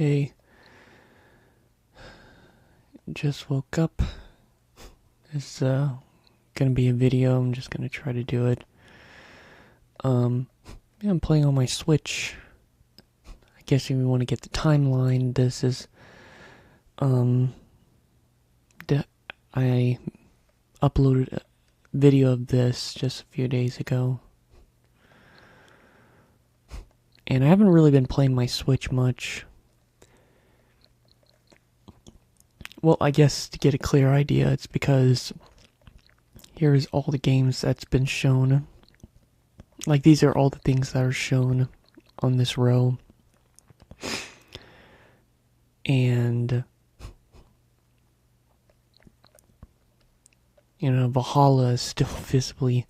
Okay. Just woke up. This is gonna be a video. I'm just gonna try to do it. Yeah, I'm playing on my Switch. I guess if you want to get the timeline, this is I uploaded a video of this just a few days ago. And I haven't really been playing my Switch much. Well, I guess to get a clear idea, it's because here's all the games that's been shown. Like, these are all the things that are shown on this row. And, you know, Valhalla is still visibly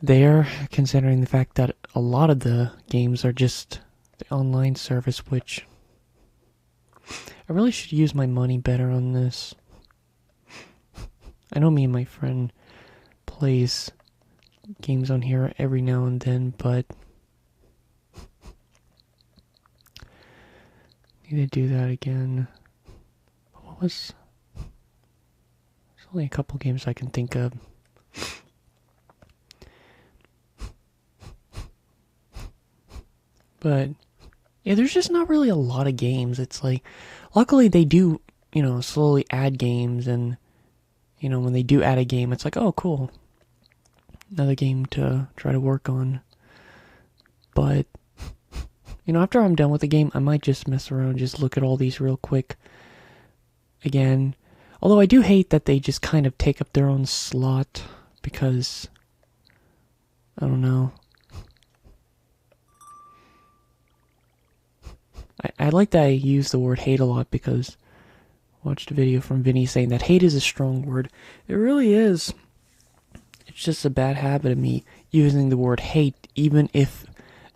there, considering the fact that a lot of the games are just the online service, which I really should use my money better on this. I know me and my friend plays games on here every now and then, but need to do that again. What was... There's only a couple games I can think of. But yeah, there's just not really a lot of games. It's like, luckily they do, you know, slowly add games, and, you know, when they do add a game, it's like, oh, cool. Another game to try to work on. But, you know, after I'm done with the game, I might just mess around and just look at all these real quick again. Although I do hate that they just kind of take up their own slot, because, I don't know. I like that I use the word hate a lot, because I watched a video from Vinny saying that hate is a strong word. It really is. It's just a bad habit of me using the word hate, even if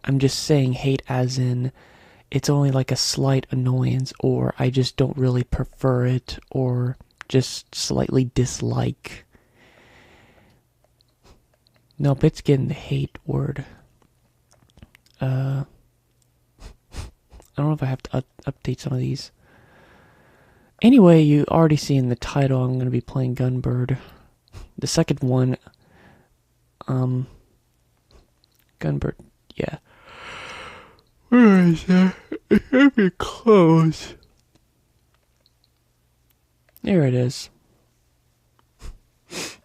I'm just saying hate as in it's only like a slight annoyance, or I just don't really prefer it, or just slightly dislike. Nope, it's getting the hate word. I don't know if I have to update some of these. Anyway, you already see in the title I'm going to be playing Gunbird. The second one, Gunbird, yeah. Where is that? It should be close. There it is. So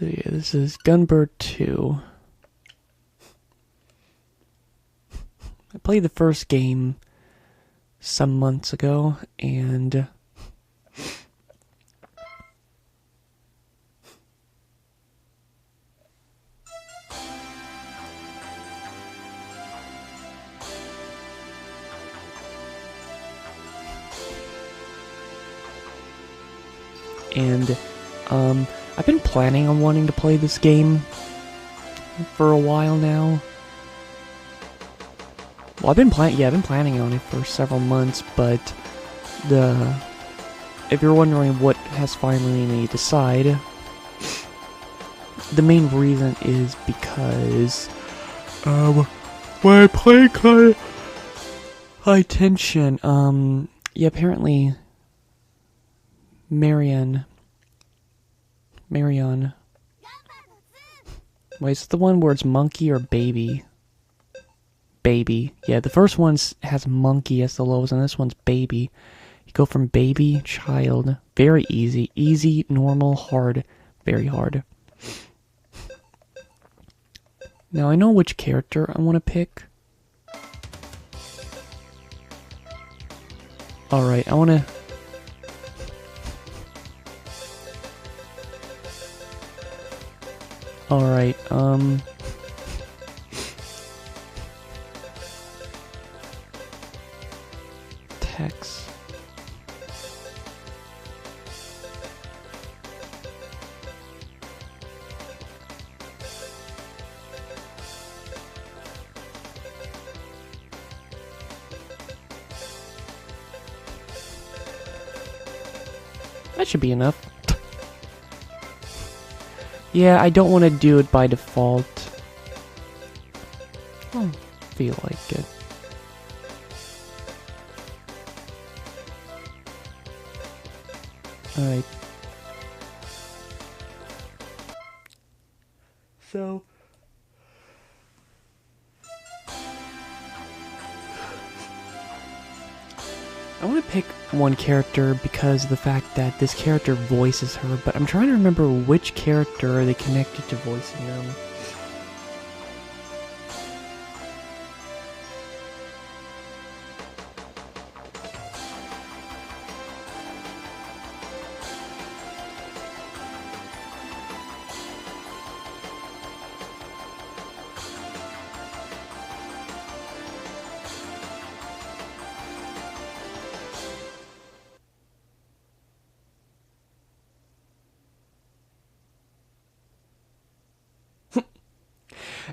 yeah, this is Gunbird 2. I played the first game some months ago, and I've been planning on wanting to play this game for a while now. Well, I've been planning on it for several months, but if you're wondering what has finally made me decide, the main reason is because, when I play kind of high tension, yeah, apparently, Marion, wait, is it the one where it's monkey or baby? Baby. Yeah, the first one has monkey as the lowest, and this one's baby. You go from baby, child, very easy. Easy, normal, hard, very hard. Now, I know which character I want to pick. Alright, I want to... Alright, text. That should be enough. Yeah, I don't want to do it by default. I don't feel like it. Alright. So... I want to pick one character because of the fact that this character voices her, but I'm trying to remember which character are they connected to voicing them.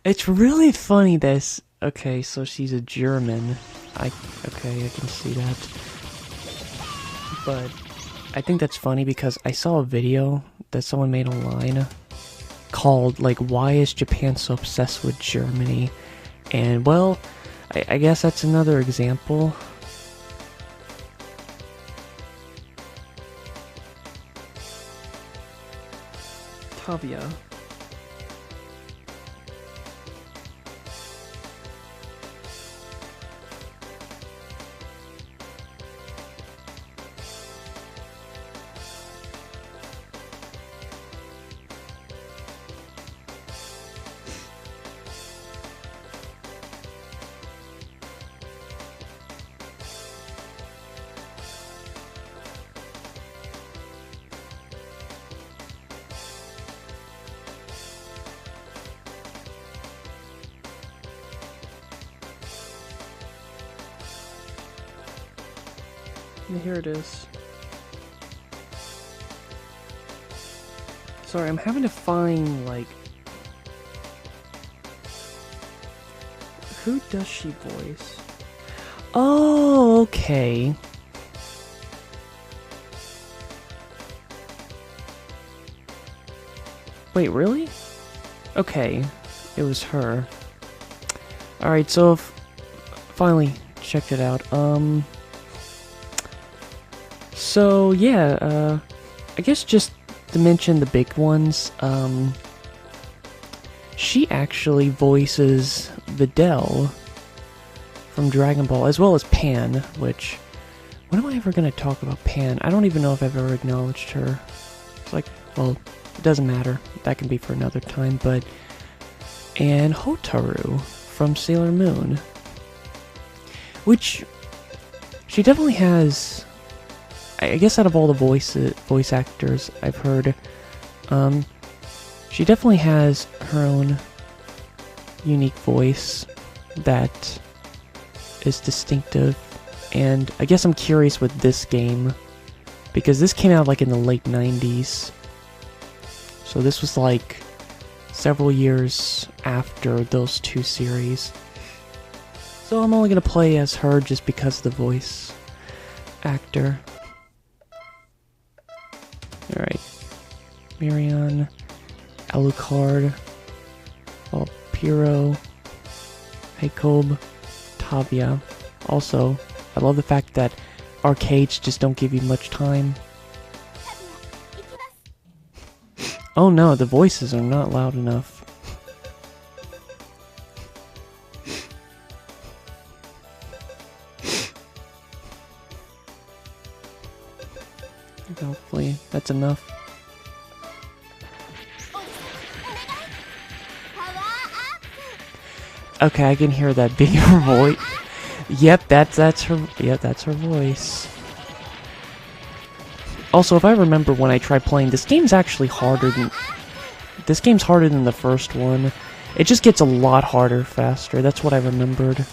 It's really funny this. Okay, so she's a German. Okay, I can see that. But I think that's funny because I saw a video that someone made online called like "Why is Japan so obsessed with Germany?" And well, I guess that's another example. Tavia. Here it is. Sorry, I'm having to find, like... Who does she voice? Oh, okay. Wait, really? Okay, it was her. Alright, so finally checked it out. So yeah, I guess just to mention the big ones, she actually voices Videl from Dragon Ball, as well as Pan, which, when am I ever going to talk about Pan? I don't even know if I've ever acknowledged her. It's like, well, it doesn't matter, that can be for another time, but... And Hotaru from Sailor Moon, which, she definitely has... I guess out of all the voice actors I've heard, she definitely has her own unique voice that is distinctive, and I guess I'm curious with this game, because this came out like in the late 90s, so this was like several years after those two series, so I'm only going to play as her just because of the voice actor. Alright, Miriam, Alucard, Valpiro, Jacob, Tavia. Also, I love the fact that arcades just don't give you much time. Oh no, the voices are not loud enough. Hopefully that's enough. Okay, I can hear that bigger voice. Yep, that's her. Yep, that's her voice. Also, if I remember when I tried playing, this game's actually harder than... This game's harder than the first one. It just gets a lot harder faster. That's what I remembered.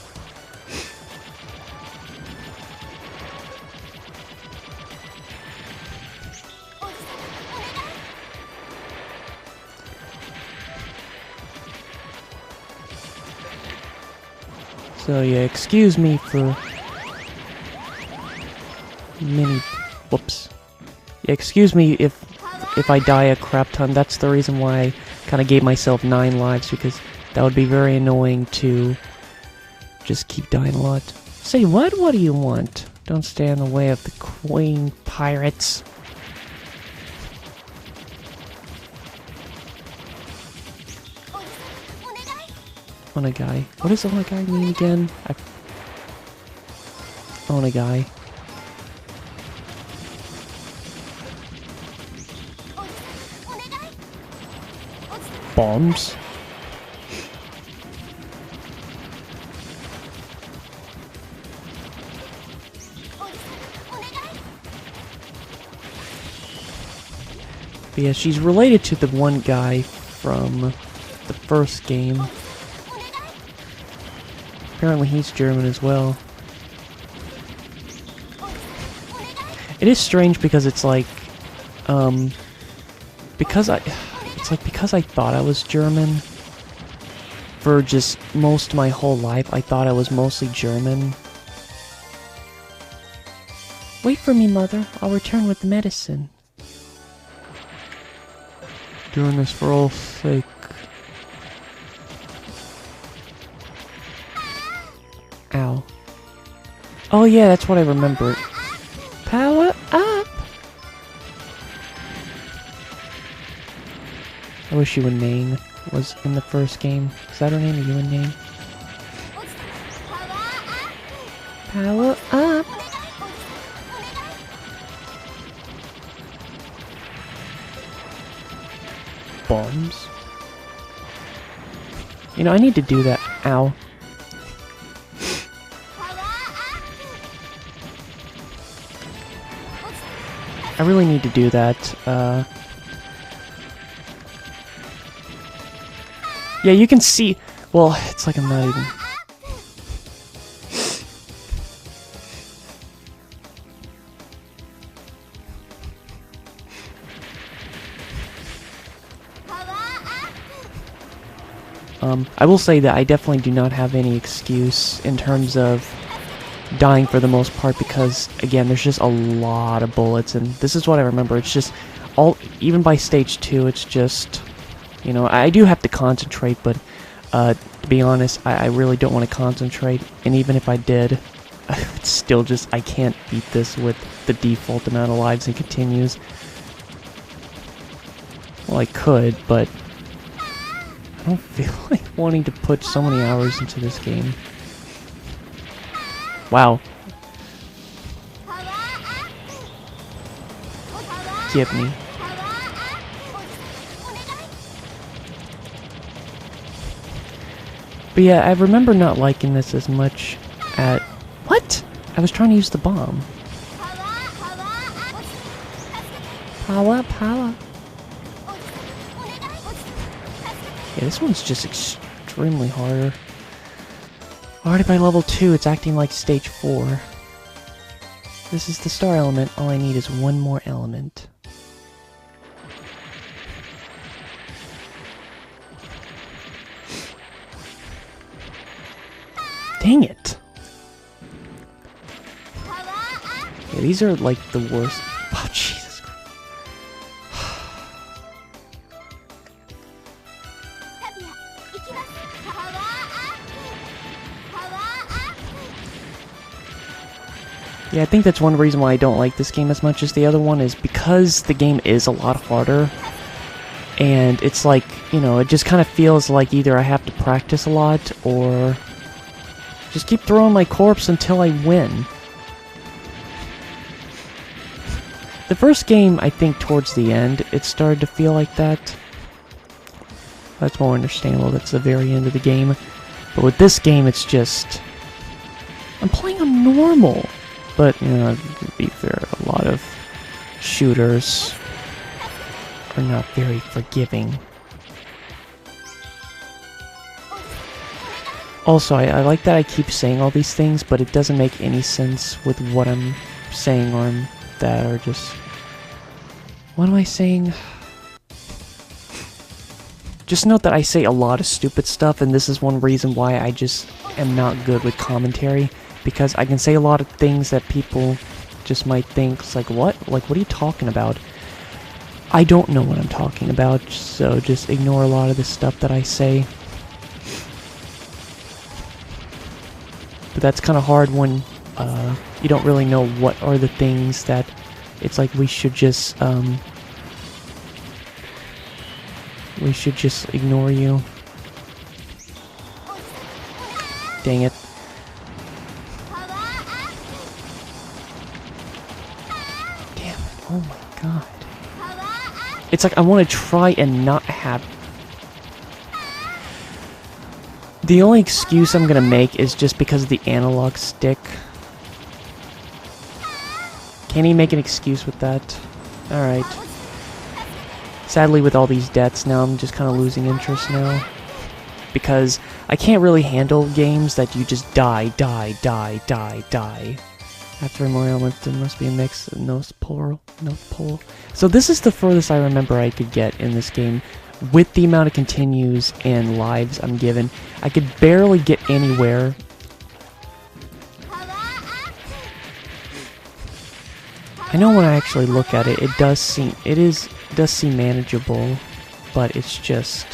So yeah, excuse me for many... Whoops. Yeah, excuse me if I die a crap ton. That's the reason why I kind of gave myself 9 lives, because that would be very annoying to just keep dying a lot. Say what? What do you want? Don't stay in the way of the Queen Pirates. Onagai. What does Onagai mean again? Onagai. Bombs? But yeah, she's related to the one guy from the first game. Apparently he's German as well. It is strange because it's like, because I thought I was German for just most of my whole life. I thought I was mostly German. Wait for me, Mother. I'll return with the medicine. Doing this for all sake. Ow. Oh yeah, that's what I remembered. Power up! I wish Yuan was in the first game. Is that her name, Yuan? Power up! Bombs. You know, I need to do that. Ow. I really need to do that. Yeah, you can see... Well, it's like I'm not even... I will say that I definitely do not have any excuse in terms of dying for the most part because, again, there's just a lot of bullets, and this is what I remember. It's just, even by stage 2, it's just, you know, I do have to concentrate, but, to be honest, I really don't want to concentrate, and even if I did, it's still just, I can't beat this with the default amount of lives and continues. Well, I could, but I don't feel like wanting to put so many hours into this game. Wow. Give me. But yeah, I remember not liking this as much at... What? I was trying to use the bomb. Power, power. Yeah, this one's just extremely harder. Already by level 2, it's acting like stage 4. This is the star element. All I need is one more element. Dang it! Yeah, these are like the worst. Oh, Jesus Christ. Yeah, I think that's one reason why I don't like this game as much as the other one, is because the game is a lot harder. And it's like, you know, it just kind of feels like either I have to practice a lot, or just keep throwing my corpse until I win. The first game, I think towards the end, it started to feel like that. That's more understandable, that's the very end of the game. But with this game, it's just... I'm playing on normal! But, you know, to be fair, a lot of shooters are not very forgiving. Also, I like that I keep saying all these things, but it doesn't make any sense with what I'm saying on that, or just... What am I saying? Just note that I say a lot of stupid stuff, and this is one reason why I just am not good with commentary. Because I can say a lot of things that people just might think, it's like, what? Like, what are you talking about? I don't know what I'm talking about, so just ignore a lot of the stuff that I say. But that's kind of hard when you don't really know what are the things that it's like we should just ignore you. Dang it. Damn it. Oh my god. It's like I want to try and not have... The only excuse I'm gonna make is just because of the analog stick. Can he make an excuse with that? Alright. Sadly, with all these deaths now, I'm just kind of losing interest now. Because I can't really handle games that you just die. After more elements, there must be a mix of North Pole. So this is the furthest I remember I could get in this game. With the amount of continues and lives I'm given, I could barely get anywhere. I know when I actually look at it, it does seem manageable, but it's just...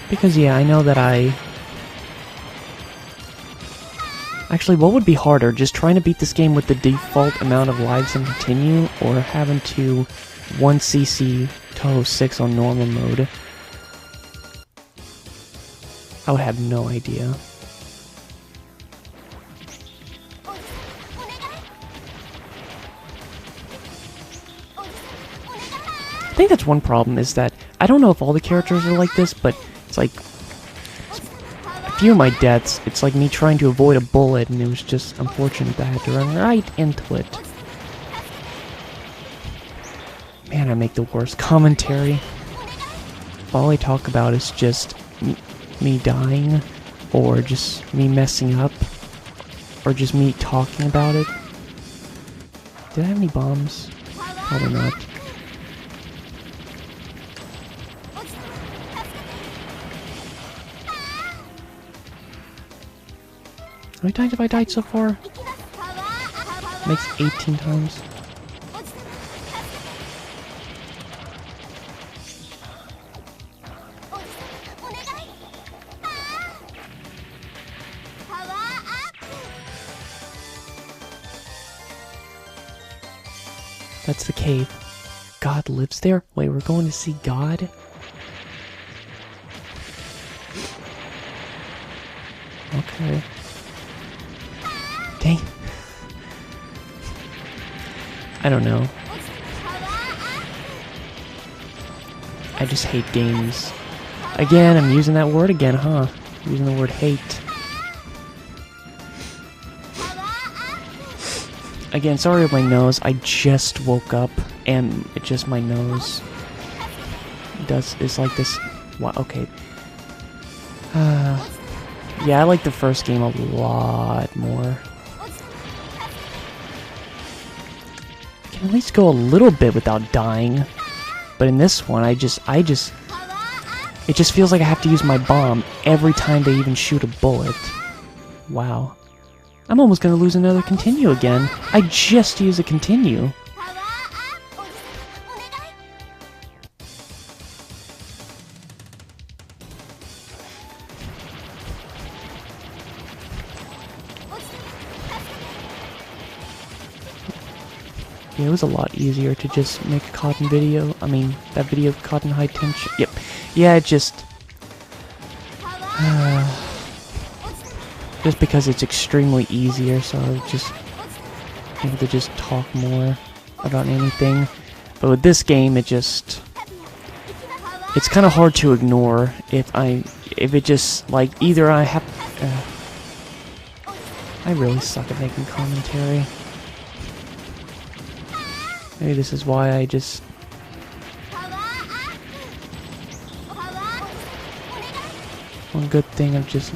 Because yeah, I know that Actually, what would be harder? Just trying to beat this game with the default amount of lives and continue, or having to 1cc Toho 6 on normal mode? I would have no idea. I think that's one problem, is that I don't know if all the characters are like this, but it's like a few of my deaths, it's like me trying to avoid a bullet, and it was just unfortunate that I had to run right into it. Man, I make the worst commentary. All I talk about is just me dying, or just me messing up, or just me talking about it. Did I have any bombs? Probably not. How many times have I died so far? Makes 18 times. That's the cave. God lives there? Wait, we're going to see God? Okay. Dang. I don't know. I just hate games. Again, I'm using that word again, huh? Using the word hate. Again, sorry with my nose. I just woke up, and it's just my nose is like this. Wow, okay. Yeah, I like the first game a lot more. I can at least go a little bit without dying. But in this one, it just feels like I have to use my bomb every time they even shoot a bullet. Wow. I'm almost gonna lose another continue again. I just used a continue. Yeah, it was a lot easier to just make a cotton video. I mean, that video of cotton high tension. Yep. Yeah, it just... just because it's extremely easier, so I was just able to just talk more about anything. But with this game, it's kind of hard to ignore if it just, like, either I have... I really suck at making commentary. Maybe this is why I just... One good thing of just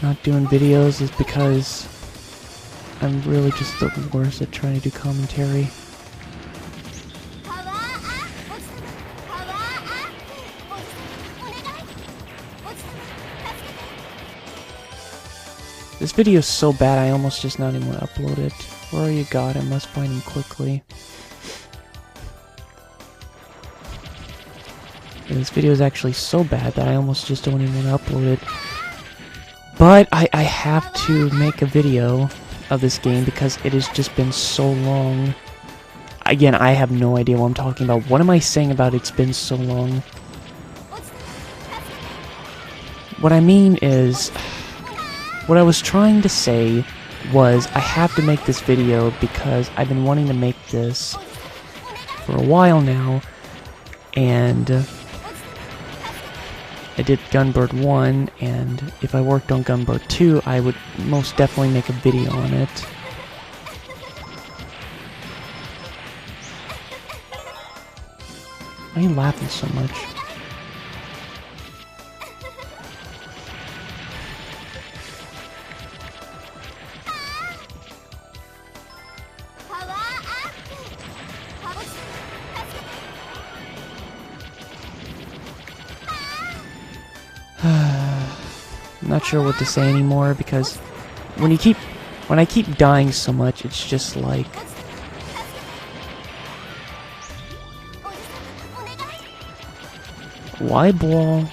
not doing videos is because I'm really just the worst at trying to do commentary. This video is so bad I almost just not even want to upload it. Where are you, God? I must find him quickly. And this video is actually so bad that I almost just don't even want to upload it. But I have to make a video of this game because it has just been so long. Again, I have no idea what I'm talking about. What am I saying about it's been so long? What I mean is, what I was trying to say was I have to make this video because I've been wanting to make this for a while now, and I did Gunbird 1, and if I worked on Gunbird 2, I would most definitely make a video on it. Why are you laughing so much? I'm not sure what to say anymore because when I keep dying so much, it's just like why ball?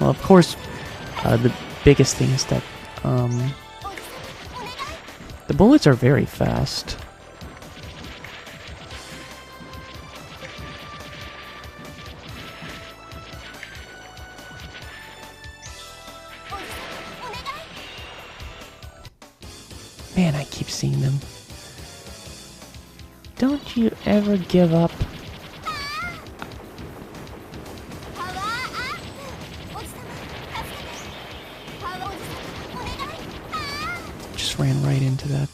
Well, of course, the biggest thing is that the bullets are very fast. Man, I keep seeing them. Don't you ever give up. Just ran right into that.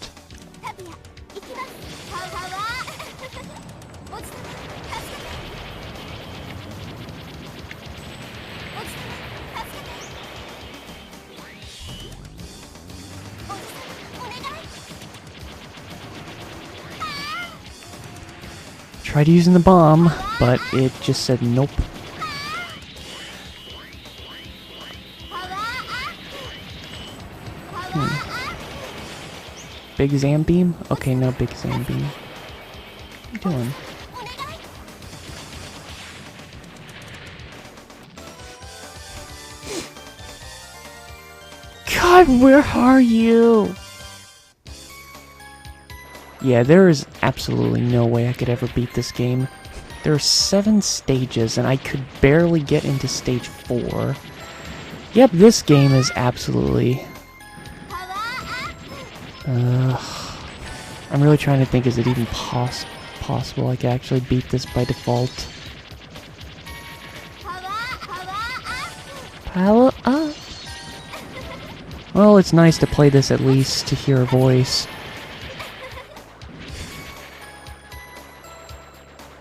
Tried using the bomb, but it just said nope. Big Zam Beam? Okay, no Big Zam Beam. What are you doing? God, where are you? Yeah, there is absolutely no way I could ever beat this game. There are 7 stages, and I could barely get into stage 4. Yep, this game is absolutely... I'm really trying to think, is it even possible I could actually beat this by default? Power up! Well, it's nice to play this at least to hear a voice.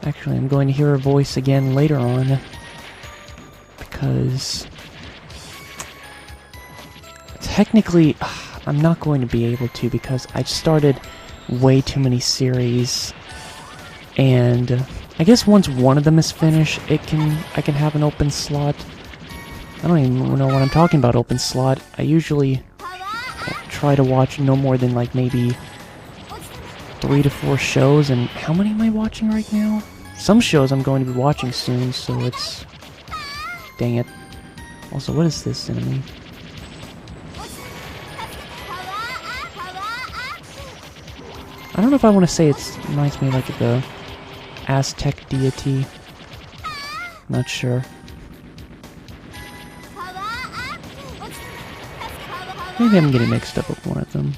Actually, I'm going to hear her voice again later on, because technically I'm not going to be able to because I've started way too many series, and I guess once one of them is finished, I can have an open slot. I don't even know what I'm talking about, open slot. I usually try to watch no more than like maybe 3 to 4 shows, and how many am I watching right now? Some shows I'm going to be watching soon, so it's... Dang it. Also, what is this enemy? I don't know if I want to say it reminds me like the Aztec deity. Not sure. Maybe I'm getting mixed up with one of them.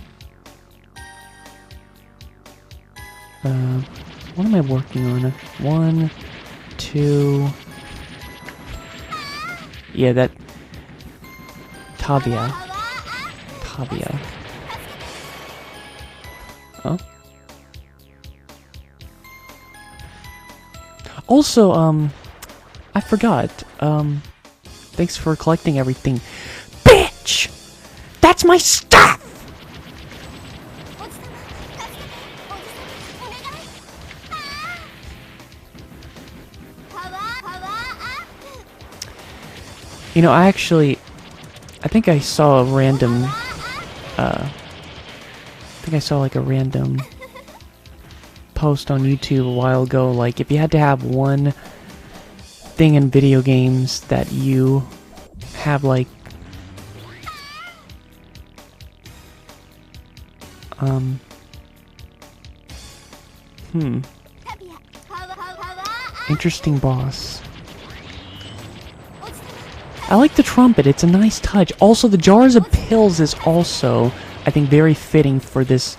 What am I working on? 1, 2... Yeah, that... Tavia. Oh? Also, I forgot, thanks for collecting everything. Bitch! That's my stuff! You know, I think I saw a random, post on YouTube a while ago, like, if you had to have one thing in video games that you have, like, interesting boss. I like the trumpet, it's a nice touch. Also, the jars of pills is also, I think, very fitting for this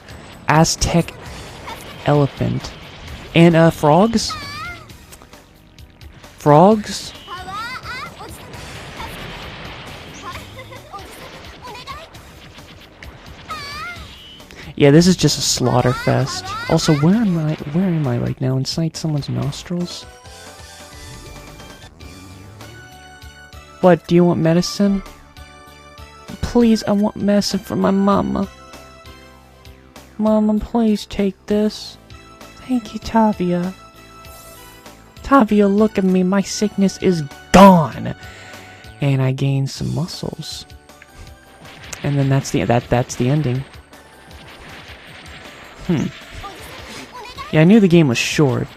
Aztec elephant. And, frogs? Frogs? Yeah, this is just a slaughter fest. Also, where am I right now? Inside someone's nostrils? What, do you want medicine? Please, I want medicine for my mama. Mama, please take this. Thank you, Tavia. Tavia, look at me, my sickness is gone! And I gained some muscles. And then that's the ending. Yeah, I knew the game was short.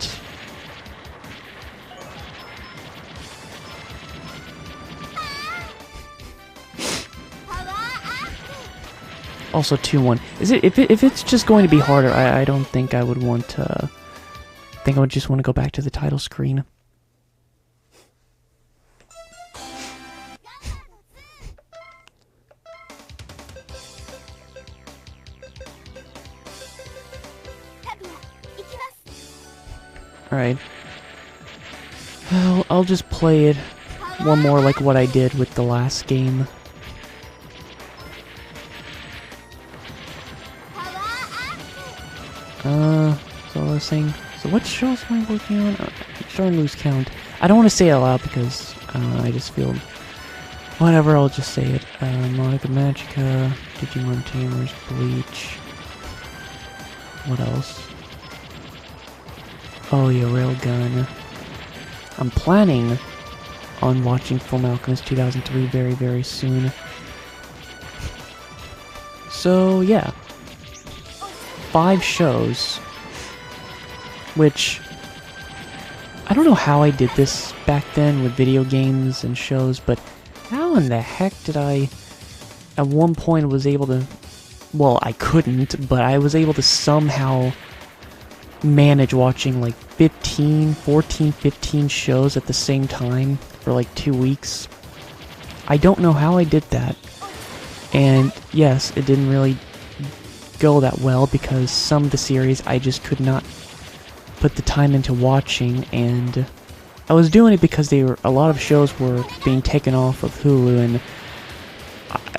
Also 2-1. If it's just going to be harder, I don't think I would want to. I think I would just want to go back to the title screen. Alright. Well, I'll just play it one more like what I did with the last game. So I was saying, so what shows am I working on? I'm starting to lose count. I don't want to say it out loud because, I just feel, whatever, I'll just say it. Monica Magica, Digimon Tamers, Bleach. What else? Oh yeah, Railgun. I'm planning on watching Full Alchemist 2003 very, very soon. So, yeah. 5 shows. Which, I don't know how I did this back then with video games and shows, but how in the heck did I, at one point was able to, well, I couldn't, but I was able to somehow manage watching like 15 shows at the same time for like 2 weeks. I don't know how I did that. And yes, it didn't really go that well because some of the series I just could not put the time into watching, and I was doing it because a lot of shows were being taken off of Hulu, and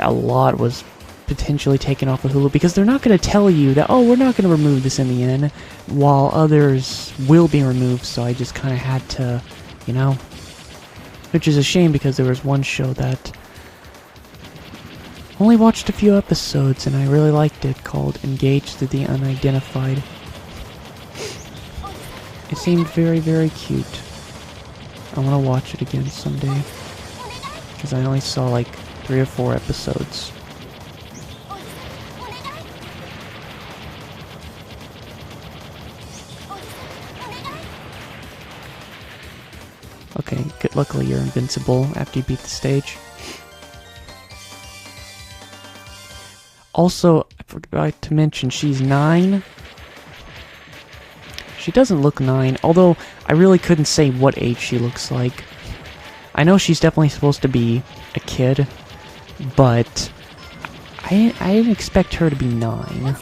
a lot was potentially taken off of Hulu because they're not going to tell you that, oh, we're not going to remove this in the end, while others will be removed, so I just kind of had to, you know, which is a shame because there was one show that only watched a few episodes and I really liked it, called Engaged to the Unidentified. It seemed very, very cute. I want to watch it again someday because I only saw like 3 or 4 episodes. Okay, good. Luckily you're invincible after you beat the stage. Also, I forgot to mention, she's 9. She doesn't look 9, although I really couldn't say what age she looks like. I know she's definitely supposed to be a kid, but I didn't expect her to be 9.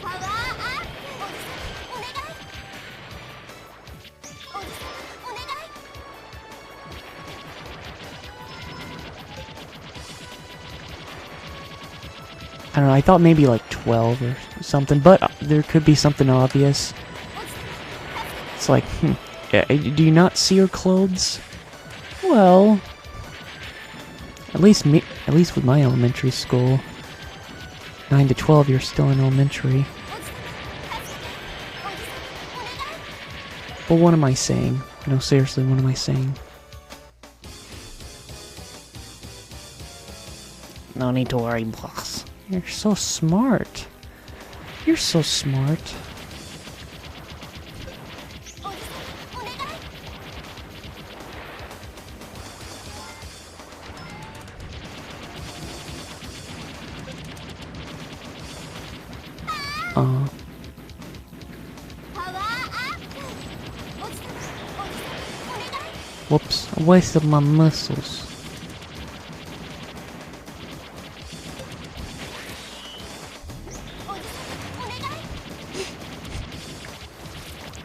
I don't know, I thought maybe like 12 or something, but there could be something obvious. It's like, do you not see her clothes? Well, at least with my elementary school, 9 to 12, you're still in elementary. But what am I saying? No, seriously, what am I saying? No need to worry, boss. You're so smart. You're so smart. Whoops, I wasted my missiles.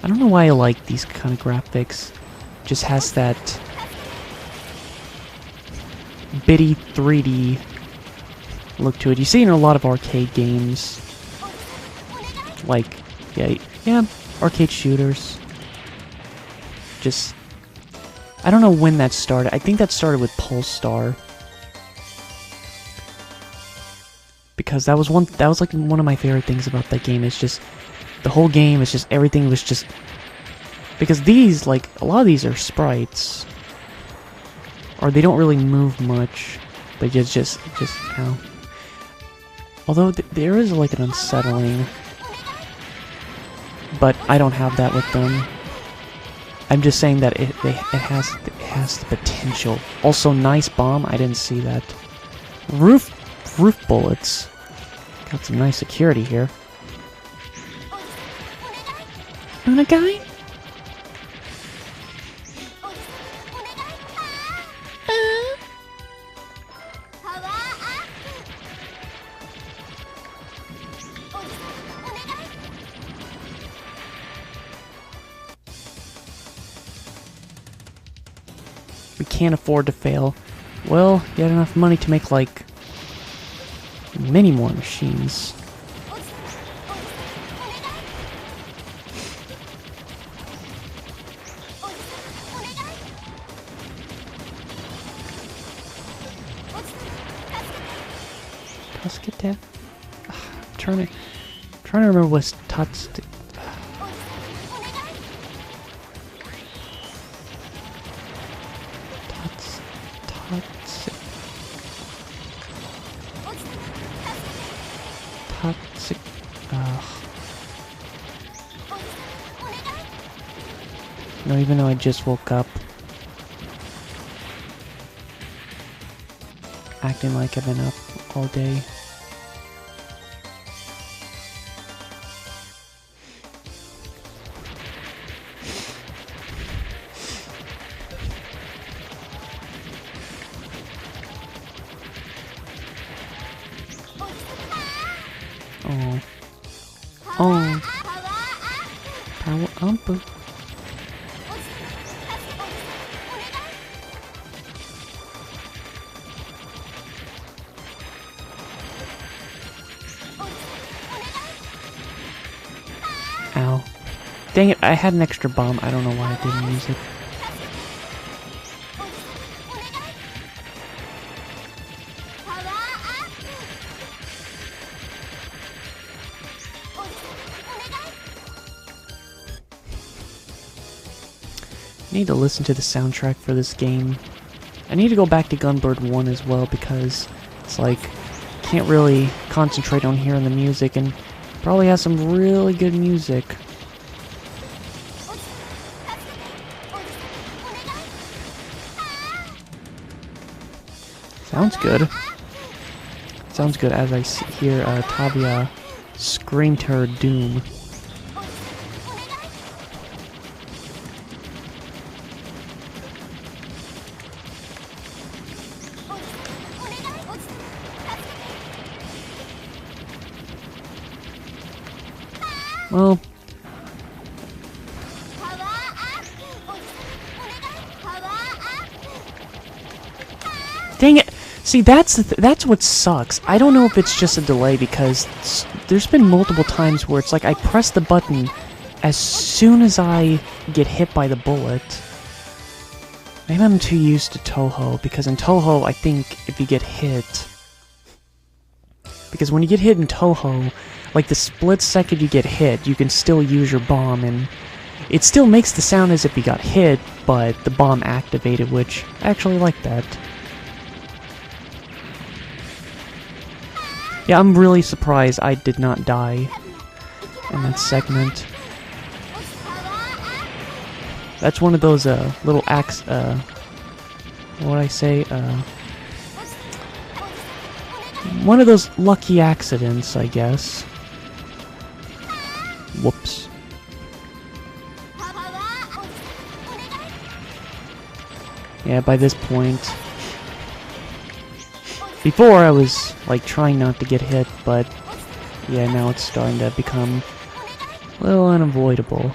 I don't know why I like these kind of graphics. Just has that bitty 3D look to it. You see it in a lot of arcade games. Like, yeah, arcade shooters. Just, I don't know when that started. I think that started with Polestar. Because that was like one of my favorite things about that game. It's just, the whole game is just, everything was just, because these, like, a lot of these are sprites. Or they don't really move much. They just ow. Although there is like an unsettling, but I don't have that with them. I'm just saying that it has the potential. Also, nice bomb. I didn't see that. Roof bullets. Got some nice security here. On a guy. We can't afford to fail. Well, you had enough money to make, like, many more machines. Tuskateth? I'm trying to remember what's Tuts. No, even though I just woke up. Acting like I've been up all day. Oh. Oh. Power umper. Ow. Dang it, I had an extra bomb. I don't know why I didn't use it. I need to listen to the soundtrack for this game. I need to go back to Gunbird 1 as well because it's like, can't really concentrate on hearing the music, and probably has some really good music. Sounds good. Sounds good as I hear Tavia scream to her doom. Well, dang it! See, that's what sucks. I don't know if it's just a delay because there's been multiple times where it's like I press the button as soon as I get hit by the bullet. Maybe I'm too used to Toho, because in Toho, I think if you get hit, because when you get hit in Toho, like the split second you get hit, you can still use your bomb, and it still makes the sound as if you got hit, but the bomb activated, which I actually like that. Yeah, I'm really surprised I did not die in that segment. That's one of those little acts, what'd I say, one of those lucky accidents, I guess. Whoops. Yeah, by this point. Before I was, like, trying not to get hit, but yeah, now it's starting to become a little unavoidable.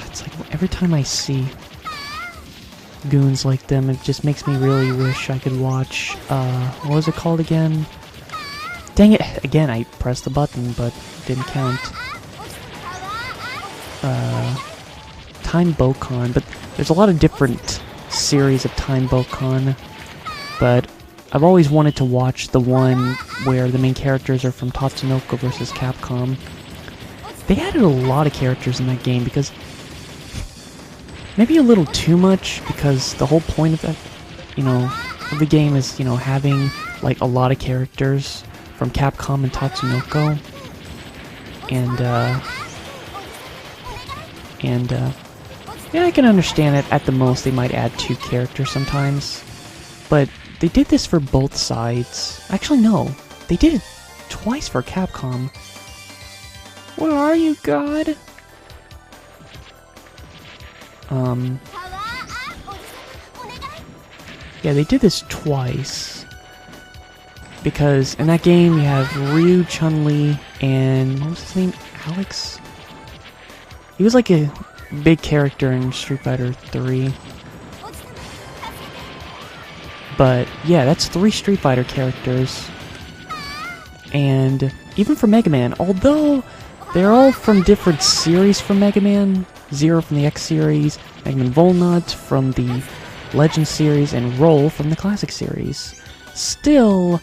It's like every time I see goons like them, it just makes me really wish I could watch, what was it called again? Dang it! Again, I pressed the button, but it didn't count. Time Bokon, but there's a lot of different series of Time Bokon, but I've always wanted to watch the one where the main characters are from Tatsunoko vs. Capcom. They added a lot of characters in that game, because maybe a little too much, because the whole point of that, you know, of the game is, you know, having like a lot of characters from Capcom and Tatsunoko, and yeah, I can understand it. At the most, they might add 2 characters sometimes, but they did this for both sides. Actually, no, they did it twice for Capcom. Where are you, God? Yeah, they did this twice. Because in that game, you have Ryu, Chun-Li, and what was his name? Alex? He was like a big character in Street Fighter 3. But yeah, that's 3 Street Fighter characters. And even for Mega Man, although they're all from different series from Mega Man, Zero from the X series, Mega Man Volnut from the Legend series, and Roll from the Classic series. Still,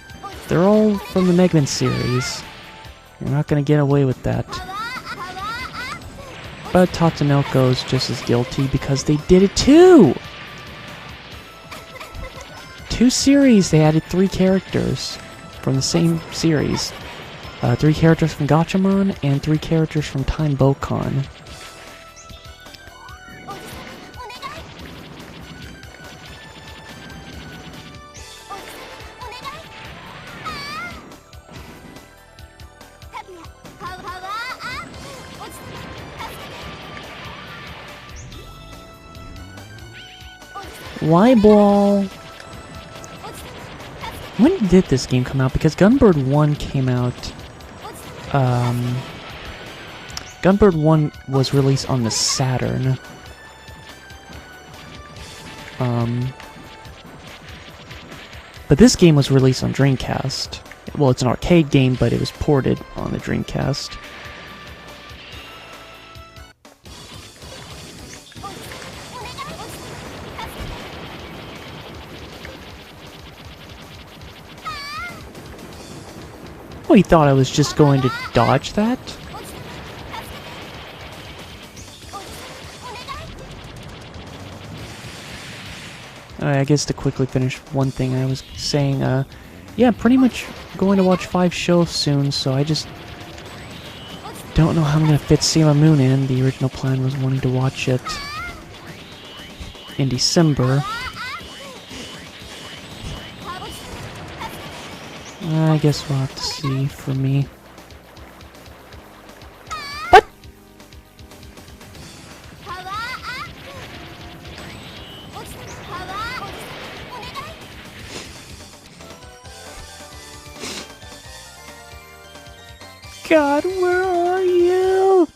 they're all from the Mega Man series. You're not gonna get away with that. But Tatsunoko's just as guilty because they did it too! 2 series, they added 3 characters from the same series. 3 characters from Gatchaman and 3 characters from Time Bokon. Why ball? When did this game come out? Because Gunbird 1 came out... Gunbird 1 was released on the Saturn. But this game was released on Dreamcast. Well, it's an arcade game, but it was ported on the Dreamcast. Oh, he thought I was just going to dodge that? I guess to quickly finish one thing I was saying, yeah, pretty much going to watch 5 shows soon, so I just don't know how I'm going to fit Sailor Moon in. The original plan was wanting to watch it in December. I guess we'll have to see for me. What? God, where are you?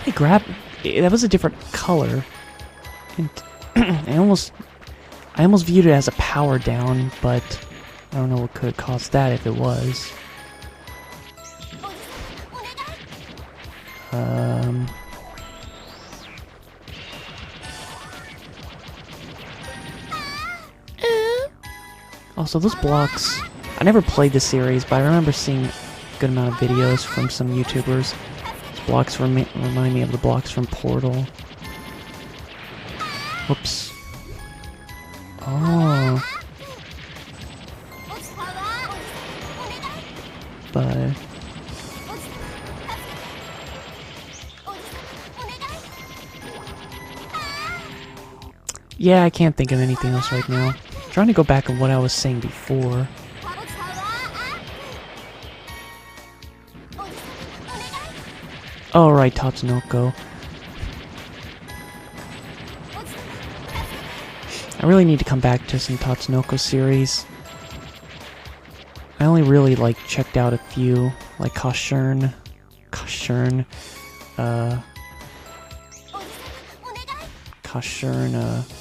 I grabbed... That was a different color. And I almost viewed it as a power down, but I don't know what could have caused that if it was. Also, those blocks... I never played the series, but I remember seeing good amount of videos from some YouTubers. These blocks remind me of the blocks from Portal. Whoops. Oh. But... yeah, I can't think of anything else right now. I'm trying to go back on what I was saying before. Oh, right, Tatsunoko. I really need to come back to some Tatsunoko series. I only really, like, checked out a few, like Gunbird,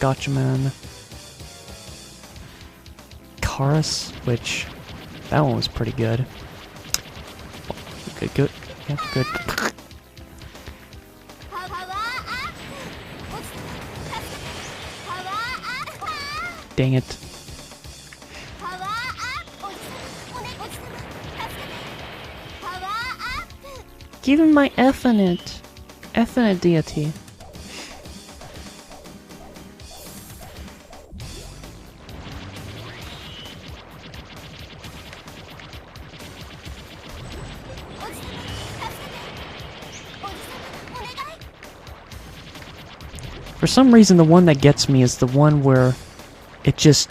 Gotchaman, Karas, which, that one was pretty good. Good. Yeah, good. Dang it. Give him my F in it. F in it, deity. For some reason, the one that gets me is the one where it just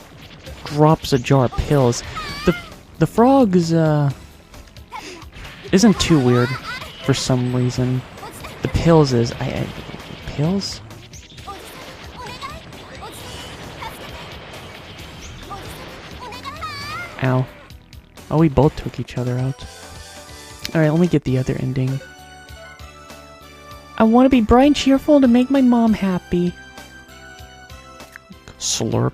drops a jar of pills. The frogs, isn't too weird for some reason. The pills is... pills? Ow. Oh, we both took each other out. Alright, let me get the other ending. I want to be bright and cheerful to make my mom happy. Slurp.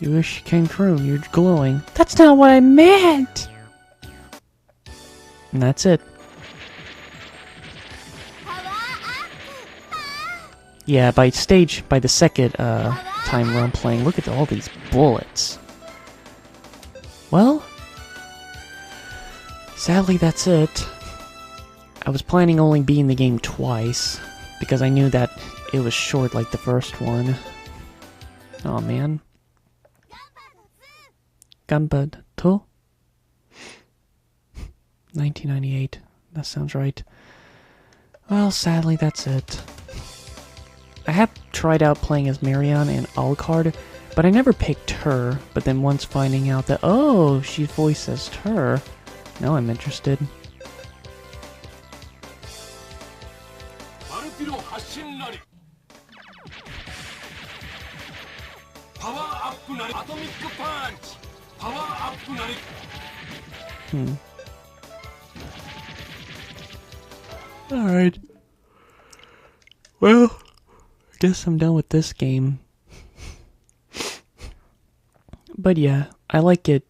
You wish came true. You're glowing. That's not what I meant! And that's it. Yeah, by the second time around playing, look at all these bullets. Well, sadly that's it. I was planning only beating the game twice, because I knew that it was short like the first one. Aw, man. Gunbird 2? 1998. That sounds right. Well, sadly that's it. I have tried out playing as Marion and Alucard, but I never picked her. But then once finding out that, oh, she voices her, now I'm interested. Alright. Well, I guess I'm done with this game. But yeah, I like it.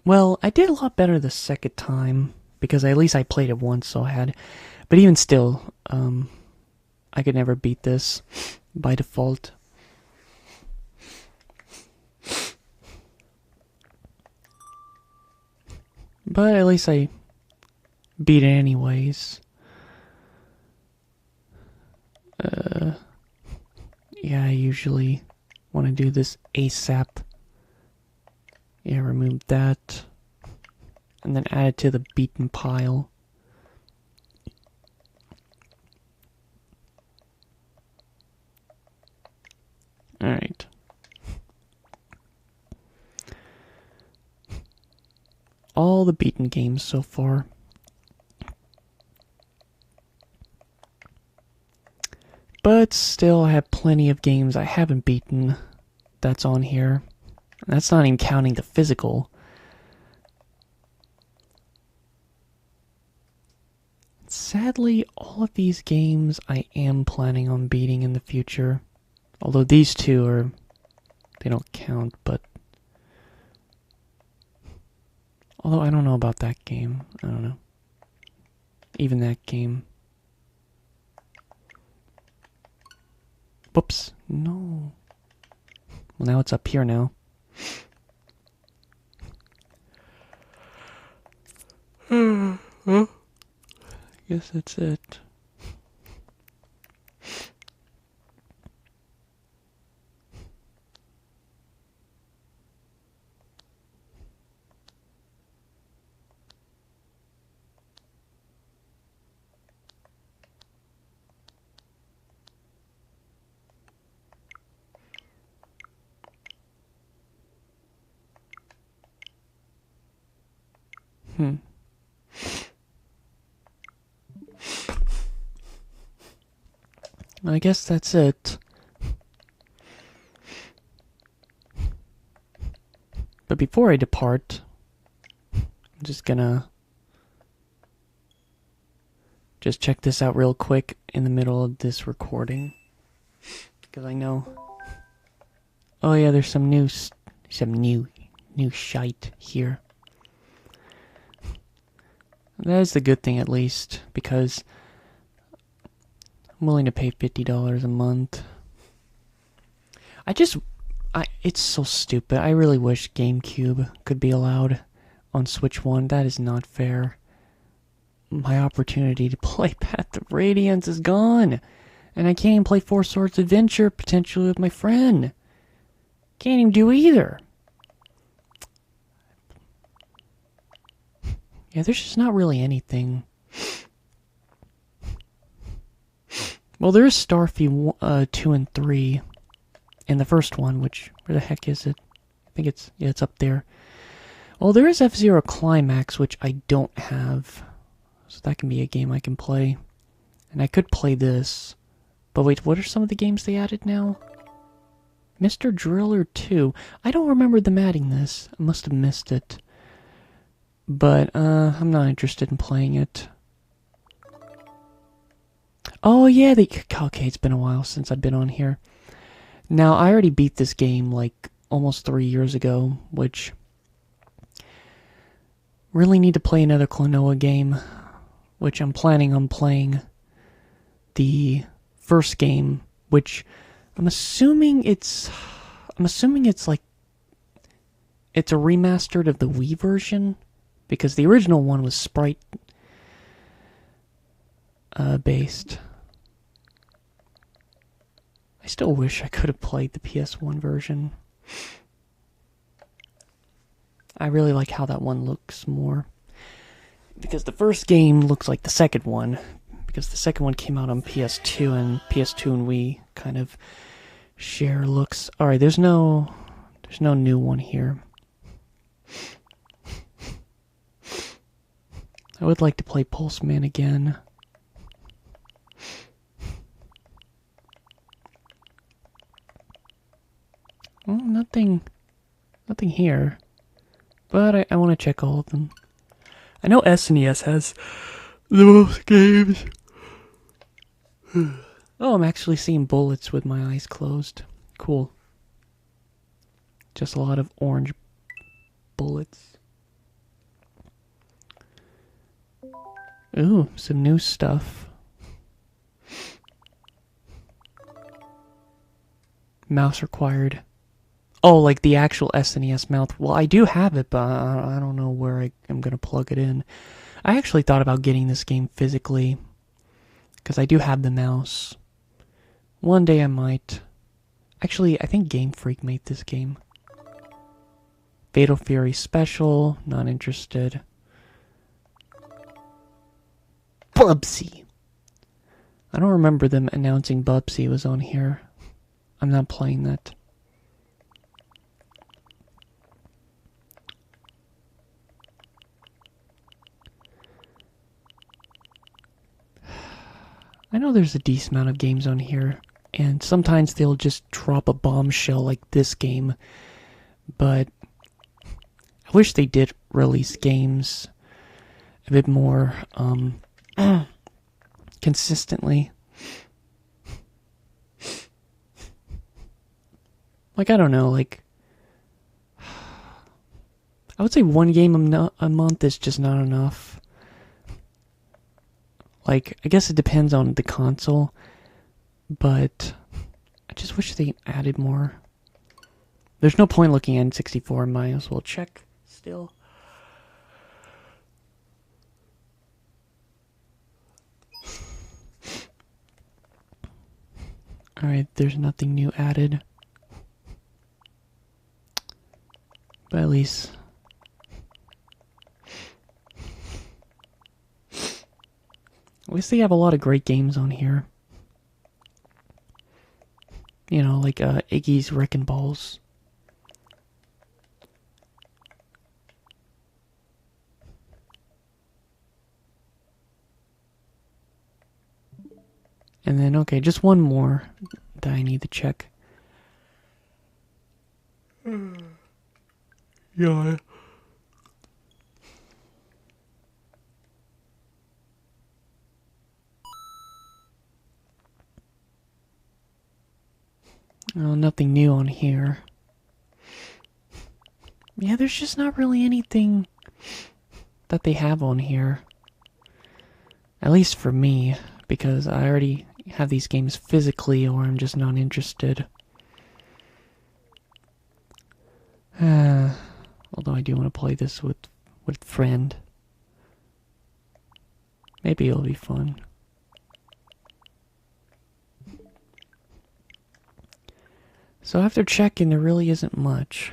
Well, I did a lot better the second time, because at least I played it once, so I had... But even still, I could never beat this by default. But at least I beat it anyways. Yeah, I usually want to do this ASAP. Yeah, remove that. And then add it to the beaten pile. Alright. All the beaten games so far. But still, I have plenty of games I haven't beaten that's on here. That's not even counting the physical. Sadly, all of these games I am planning on beating in the future. Although these two are... they don't count, but... although I don't know about that game. I don't know. Even that game. Whoops. No. Well, now it's up here now. Well, I guess that's it. I guess that's it. But before I depart, I'm just gonna just check this out real quick in the middle of this recording. Because I know... Oh yeah, there's some new shite here. That is the good thing, at least, because I'm willing to pay $50 a month. It's so stupid. I really wish GameCube could be allowed on Switch 1. That is not fair. My opportunity to play Path of Radiance is gone. And I can't even play Four Swords Adventure, potentially with my friend. Can't even do either. Yeah, there's just not really anything. Well, there is Starfield 2 and 3. And the first one, which, where the heck is it? I think it's up there. Well, there is F-Zero Climax, which I don't have. So that can be a game I can play. And I could play this. But wait, what are some of the games they added now? Mr. Driller 2. I don't remember them adding this. I must have missed it. But, I'm not interested in playing it. Oh, yeah, okay, it's been a while since I've been on here. Now, I already beat this game, like, almost 3 years ago, which... Really need to play another Klonoa game, which I'm planning on playing the first game, which I'm assuming it's like... It's a remastered of the Wii version, because the original one was sprite based. I still wish I could have played the PS1 version. I really like how that one looks more. Because the first game looks like the second one. Because the second one came out on PS2, and PS2 and Wii kind of share looks. Alright, there's no new one here. I would like to play Pulseman again. Well, nothing here. But I want to check all of them. I know SNES has the most games. Oh, I'm actually seeing bullets with my eyes closed. Cool. Just a lot of orange bullets. Ooh, some new stuff. Mouse required. Oh, like the actual SNES mouse. Well, I do have it, but I don't know where I'm going to plug it in. I actually thought about getting this game physically, because I do have the mouse. One day I might. Actually, I think Game Freak made this game. Fatal Fury Special, not interested. Bubsy. I don't remember them announcing Bubsy was on here. I'm not playing that. I know there's a decent amount of games on here, and sometimes they'll just drop a bombshell like this game, but I wish they did release games a bit more consistently. Like, I don't know, like, I would say one game a month is just not enough. Like, I guess it depends on the console, but I just wish they added more. There's no point looking at N64, might as well check still. Alright, there's nothing new added. But at least... they have a lot of great games on here. You know, like Iggy's Wrecking Balls. And then, okay, just one more that I need to check. Yeah. Oh, nothing new on here. Yeah, there's just not really anything that they have on here. At least for me, because I already have these games physically, or I'm just not interested. Although I do want to play this with friend. Maybe it'll be fun. So after checking, there really isn't much.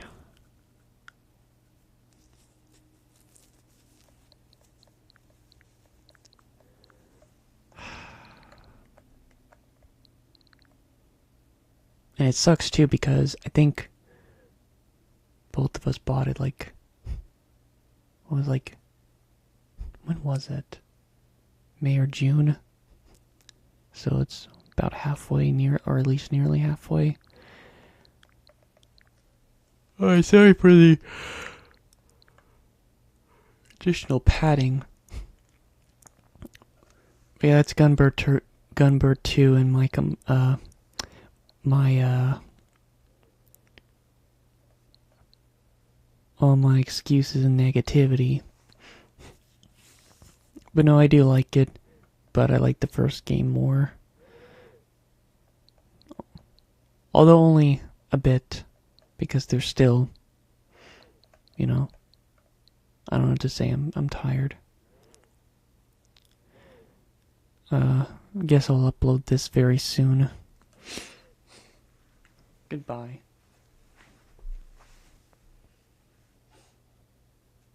And it sucks too because I think both of us bought it like... when was it? May or June? So it's about halfway near, or at least nearly halfway. Alright, sorry for the additional padding. But yeah, that's Gunbird 2 and all my excuses and negativity. But no, I do like it, but I like the first game more. Although only a bit, because there's still, you know, I don't know what to say, I'm tired. Guess I'll upload this very soon. Goodbye.